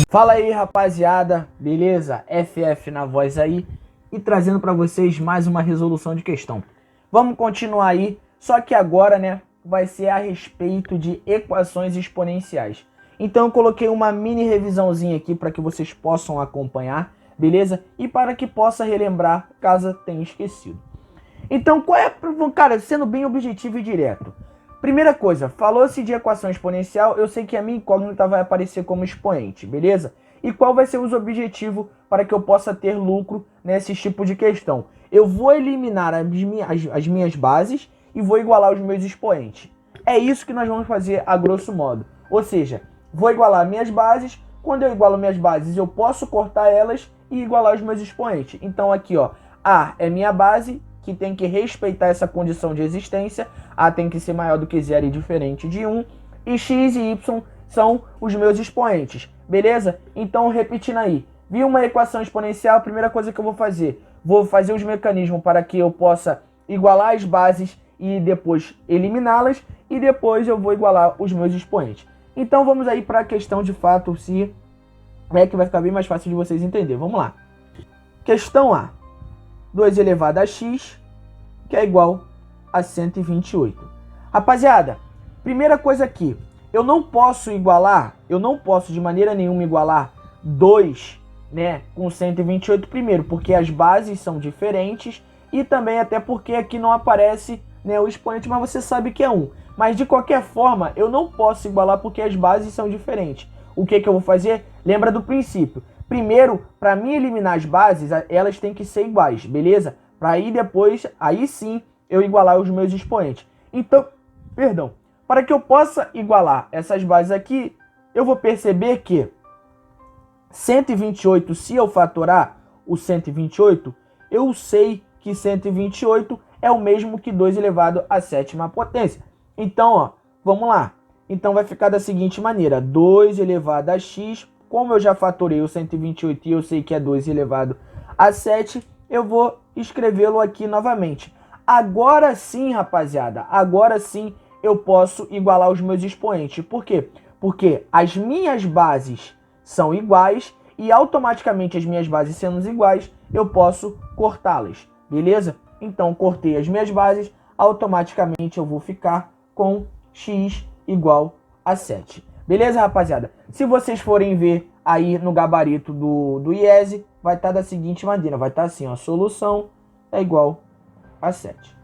Fala aí, rapaziada, beleza? FF na voz aí e trazendo para vocês mais uma resolução de questão. Vamos continuar aí, só que agora, né, vai ser a respeito de equações exponenciais. Então eu coloquei uma mini revisãozinha aqui para que vocês possam acompanhar, beleza? E para que possa relembrar caso tenha esquecido. Então, qual é, cara, sendo bem objetivo e direto. Primeira coisa, falou-se de equação exponencial, eu sei que a minha incógnita vai aparecer como expoente, beleza? E qual vai ser o objetivo para que eu possa ter lucro nesse tipo de questão? Eu vou eliminar as minhas bases e vou igualar os meus expoentes. É isso que nós vamos fazer a grosso modo. Ou seja, vou igualar minhas bases, quando eu igualo minhas bases eu posso cortar elas e igualar os meus expoentes. Então aqui, ó, A é minha base, que tem que respeitar essa condição de existência, A tem que ser maior do que 0 e diferente de 1, e X e Y são os meus expoentes, beleza? Então, repetindo aí, vi uma equação exponencial, a primeira coisa que eu vou fazer os mecanismos para que eu possa igualar as bases e depois eliminá-las, e depois eu vou igualar os meus expoentes. Então, vamos aí para a questão de fato, se é que vai ficar bem mais fácil de vocês entenderem. Vamos lá. Questão A. 2 elevado a x, que é igual a 128. Rapaziada, primeira coisa aqui, eu não posso de maneira nenhuma igualar 2, né, com 128 primeiro, porque as bases são diferentes e também até porque aqui não aparece, né, o expoente, mas você sabe que é 1. Mas de qualquer forma, eu não posso igualar porque as bases são diferentes. O que eu vou fazer? Lembra do princípio. Primeiro, para mim eliminar as bases, elas têm que ser iguais, beleza? Para aí depois, aí sim, eu igualar os meus expoentes. Então, perdão, para que eu possa igualar essas bases aqui, eu vou perceber que 128, se eu fatorar o 128, eu sei que 128 é o mesmo que 2 elevado à sétima potência. Então, ó, vamos lá. Então vai ficar da seguinte maneira, 2 elevado a x, como eu já fatorei o 128 e eu sei que é 2 elevado a 7, eu vou escrevê-lo aqui novamente. Agora sim, rapaziada, agora sim eu posso igualar os meus expoentes. Por quê? Porque as minhas bases são iguais e automaticamente as minhas bases sendo iguais, eu posso cortá-las, beleza? Então, cortei as minhas bases, automaticamente eu vou ficar com x igual a 7. Beleza, rapaziada? Se vocês forem ver aí no gabarito do IESE, vai estar da seguinte maneira, vai estar assim, ó, solução é igual a 7.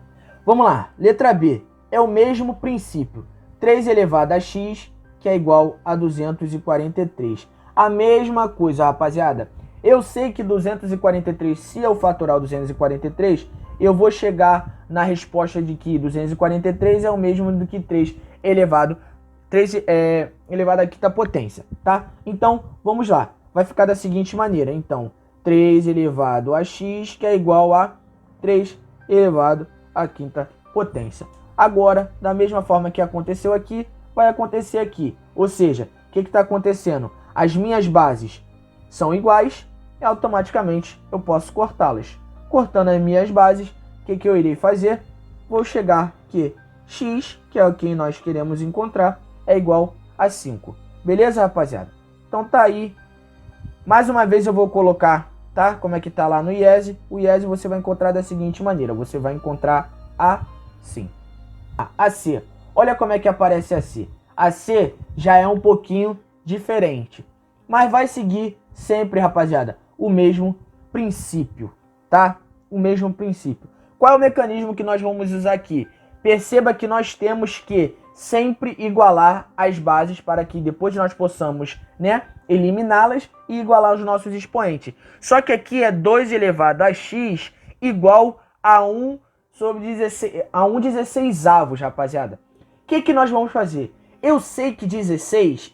Vamos lá, letra B, é o mesmo princípio, 3 elevado a x, que é igual a 243. A mesma coisa, rapaziada, eu sei que 243, se eu fatorar o 243, eu vou chegar na resposta de que 243 é o mesmo do que 3 elevado à quinta potência, tá? Então, vamos lá. Vai ficar da seguinte maneira. Então, 3 elevado a x, que é igual a 3 elevado à quinta potência. Agora, da mesma forma que aconteceu aqui, vai acontecer aqui. Ou seja, o que está acontecendo? As minhas bases são iguais e automaticamente eu posso cortá-las. Cortando as minhas bases, o que eu irei fazer? Vou chegar que x, que é o que nós queremos encontrar, é igual a 5. Beleza, rapaziada? Então tá aí. Mais uma vez eu vou colocar, tá? Como é que tá lá no IESE. O IESE você vai encontrar da seguinte maneira. Você vai encontrar assim. A C. Olha como é que aparece a C. A C já é um pouquinho diferente. Mas vai seguir sempre, rapaziada, o mesmo princípio, tá? O mesmo princípio. Qual é o mecanismo que nós vamos usar aqui? Perceba que nós temos que sempre igualar as bases para que depois nós possamos, né, eliminá-las e igualar os nossos expoentes. Só que aqui é 2 elevado a x igual a 1 sobre 16, a 1/16avos, rapaziada. O que nós vamos fazer? Eu sei que 16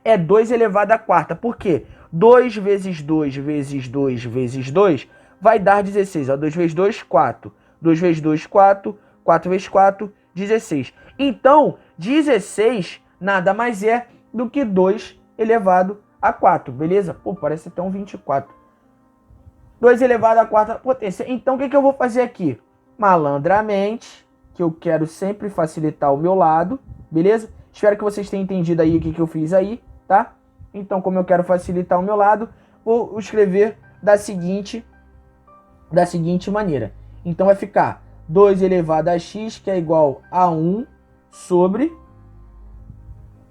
é 2 elevado à quarta. Por quê? 2 vezes 2 vezes 2 vezes 2 vai dar 16. Ó, 2 vezes 2, 4. 2 vezes 2, 4. 4 vezes 4, 16. Então, 16 nada mais é do que 2 elevado a 4, beleza? Pô, parece até um 24. 2 elevado à quarta potência. Então, o que eu vou fazer aqui? Malandramente, que eu quero sempre facilitar o meu lado, beleza? Espero que vocês tenham entendido aí o que eu fiz aí, tá? Então, como eu quero facilitar o meu lado, vou escrever da seguinte maneira. Então, vai ficar 2 elevado a x, que é igual a 1 sobre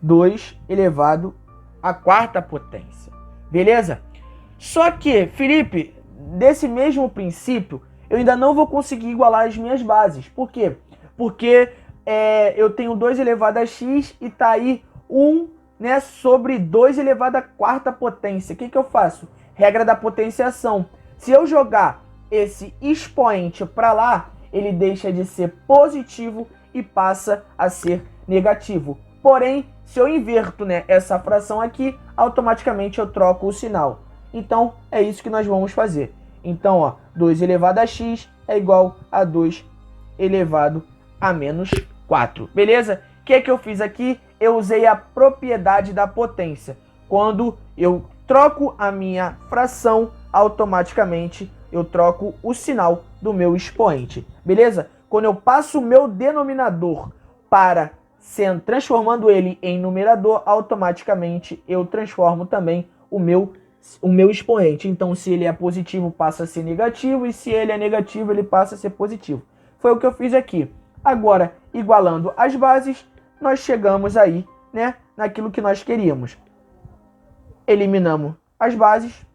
2 elevado à quarta potência. Beleza? Só que, Felipe, desse mesmo princípio, eu ainda não vou conseguir igualar as minhas bases. Por quê? Porque eu tenho 2 elevado a x e tá aí 1, né, sobre 2 elevado à quarta potência. O que eu faço? Regra da potenciação. Se eu jogar esse expoente para lá, ele deixa de ser positivo e passa a ser negativo. Porém, se eu inverto, né, essa fração aqui, automaticamente eu troco o sinal. Então, é isso que nós vamos fazer. Então, ó, 2 elevado a x é igual a 2 elevado a menos 4. Beleza? O que eu fiz aqui? Eu usei a propriedade da potência. Quando eu troco a minha fração, automaticamente eu troco o sinal do meu expoente. Beleza? Quando eu passo o meu denominador para transformando ele em numerador, automaticamente eu transformo também o meu expoente. Então, se ele é positivo, passa a ser negativo, e se ele é negativo, ele passa a ser positivo. Foi o que eu fiz aqui. Agora, igualando as bases, nós chegamos aí, né, naquilo que nós queríamos. Eliminamos as bases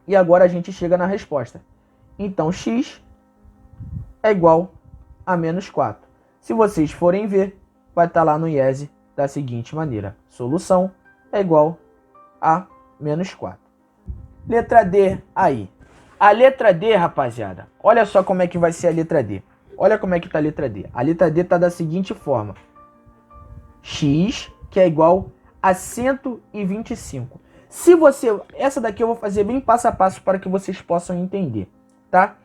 e agora a gente chega na resposta. Então, x é igual a menos 4. Se vocês forem ver, vai estar lá no IESE da seguinte maneira. Solução é igual a menos 4. Letra D aí. A letra D, rapaziada, olha só como é que vai ser a letra D. Olha como é que está a letra D. A letra D está da seguinte forma. X, que é igual a 125. Se você... Essa daqui eu vou fazer bem passo a passo para que vocês possam entender, tá?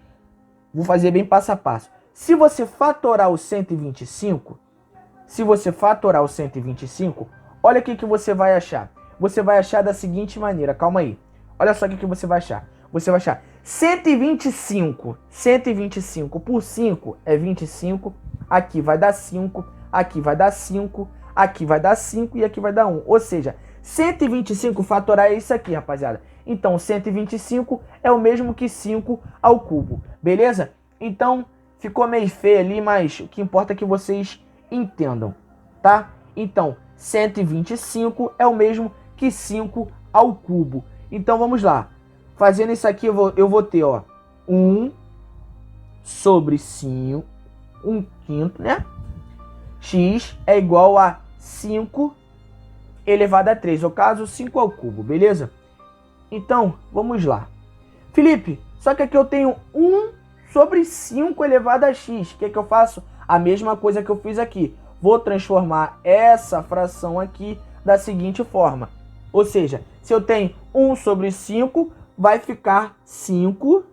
Vou fazer bem passo a passo. Se você fatorar o 125, olha o que você vai achar. Você vai achar da seguinte maneira, calma aí. Olha só o que você vai achar. Você vai achar 125 por 5 é 25. Aqui vai dar 5, aqui vai dar 5, aqui vai dar 5 e aqui vai dar 1. Ou seja, 125 fatorar é isso aqui, rapaziada. Então, 125 é o mesmo que 5 ao cubo, beleza? Então, ficou meio feio ali, mas o que importa é que vocês entendam, tá? Então, 125 é o mesmo que 5 ao cubo. Então, vamos lá. Fazendo isso aqui, eu vou ter, ó, 1 sobre 5, 1/5, né? X é igual a 5 elevado a 3, ou caso 5 ao cubo, beleza? Então, vamos lá. Felipe, só que aqui eu tenho 1 sobre 5 elevado a x. O que eu faço? A mesma coisa que eu fiz aqui. Vou transformar essa fração aqui da seguinte forma. Ou seja, se eu tenho 1 sobre 5, vai ficar 5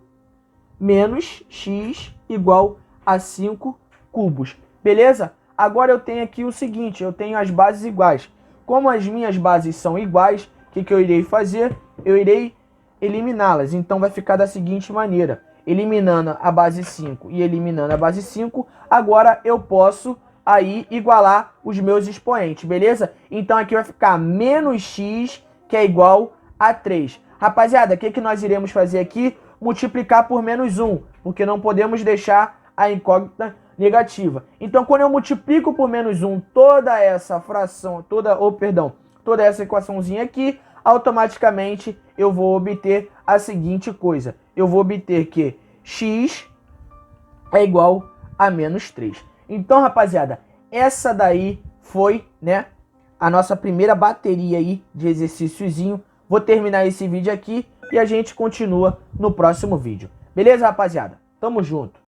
menos x igual a 5 cubos. Beleza? Agora eu tenho aqui o seguinte, eu tenho as bases iguais. Como as minhas bases são iguais, o que eu irei fazer? Eu irei eliminá-las. Então vai ficar da seguinte maneira. Eliminando a base 5 e eliminando a base 5, agora eu posso aí igualar os meus expoentes, beleza? Então aqui vai ficar menos x, que é igual a 3. Rapaziada, o que nós iremos fazer aqui? Multiplicar por menos 1, porque não podemos deixar a incógnita negativa. Então, quando eu multiplico por menos 1 toda essa fração, toda essa equaçãozinha aqui, automaticamente eu vou obter a seguinte coisa. Eu vou obter que x é igual a menos 3. Então, rapaziada, essa daí foi, né, a nossa primeira bateria aí de exercíciozinho. Vou terminar esse vídeo aqui e a gente continua no próximo vídeo. Beleza, rapaziada? Tamo junto!